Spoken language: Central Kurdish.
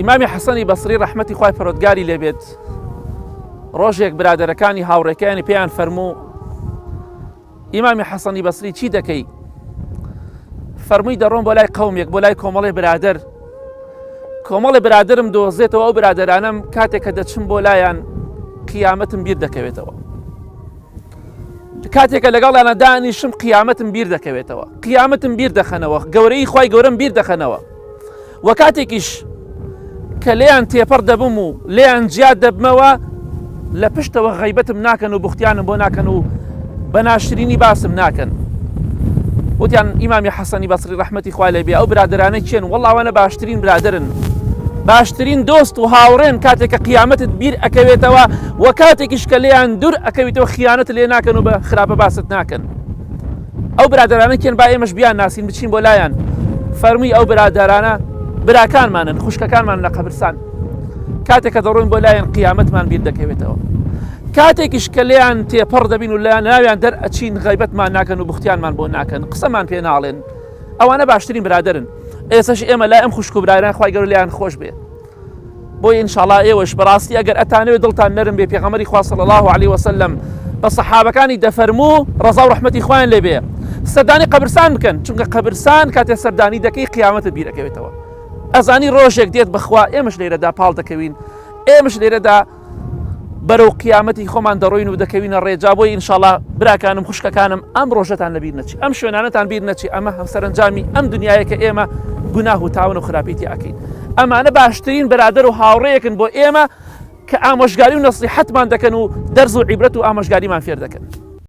ئیمامی حەسەنی بەسری ڕەحمەتی خوای پەروەردگاری لێبێت ڕۆژێک برادەرەکانی هاوڕێکەکانی پێیان فەرموو ئیمامی حەسەنی بەسری چی دەکەی؟ فەرمووی دەڕۆم بۆ لای قەومێک بۆ لای کۆمەڵی برادەر، کۆمەڵی برادرم دۆزێتەوە ئەو برادەرانم کاتێک کە دەچم بۆ لایەن قیامەتم بیر دەکەوێتەوە، کاتێکە لەگەڵیانە دانیشم قیامەتم بیر دەکەوێتەوە، قیامەتم بیر دەخەنەوە، گەورەی خوای گەورەم بیر دەخەنەوە، وە کاتێکیش کە لێیان تێپەڕ دەبم و لێیان جیاد دەبمەوە لە پشتەوە غەیبەتم ناکەن و بوختیانم بۆ ناکەن و بە ناشرینی باسم ناکەن. وتیان ئیمامی حەسەنی بەسری ڕەحمەتی خوای لێبێ ئەو برادرانە چێن؟ وەڵڵا ئەوانە باشترین برادرن، باشترین دۆست و هاوڕێن کاتێک کە قیامەتت بیر ئەکەوێتەوە و کاتێکیش کە لێیان دوور ئەکەوێتەوە خیانەت لێ ناکەن و بە خراپە باست ناکەن. ئەو برادرانە کێن با ئێمەش بیان ناسین بچین بۆ لایەن. فەرمووی ئەو برادرانە براکانمانن، خوشکەکانمان لە قەبرستان، کاتێک کە دەڕۆین بۆ لایەن قیامەتمان بیر دەکەوێتەوە، کاتێکیش کە لێیان تێپەڕ دەبین و لایەن ناویان دەرئەچین غەیبەتمان ناکەن و بوختیانمان بۆ ناکەن، قسەمان پێ ناڵێن، ئەوانە باشترین برادرن. ئێسش ئێمە لای ئەم خوشک و برادران خوای گەورە لێیان خۆش بێ. بۆی ئینشاڵڵا ئێوەش بەڕاستی ئەگەر ئەتانەوێت دڵتان نەرم بێ پێغەمبەری خوا صلی الله علیه وسلم بە سەحابەکانی دەفەرموو ڕەزا و ڕەحمەتی خوایان لێبێ سەردانی قەبرستان بکەن، چونکە قەبرستان کاتێ سەردانی دەکەی قیامەتت بیر ئەکەوێتەوە. ئەزانی ڕۆژێک دێت بەخوا ئێمەش لێرەدا پاڵ دەکەوین، ئێمەش لێرەدا بەرەو قیامەتی خۆمان دەڕۆین و دەکەوینە ڕێجا. بۆی ئینشاڵڵا براکانم خوشکەکانم ئەم ڕۆژەتان لەبیر نەچی، ئەم شوێنانەتان بیر نەچی، ئەمە سەرنجامی ئەم دنیایە کە ئێمە گوناه و تاون و خراپیتی ئەکەین. ئەمانە باشترین برادر و هاوڕێیەکن بۆ ئێمە کە ئامۆژگاری و نەسیحەتمان دەکەن و دەرز و عیبرەت و ئامۆژگاریمان فێر دەکەن.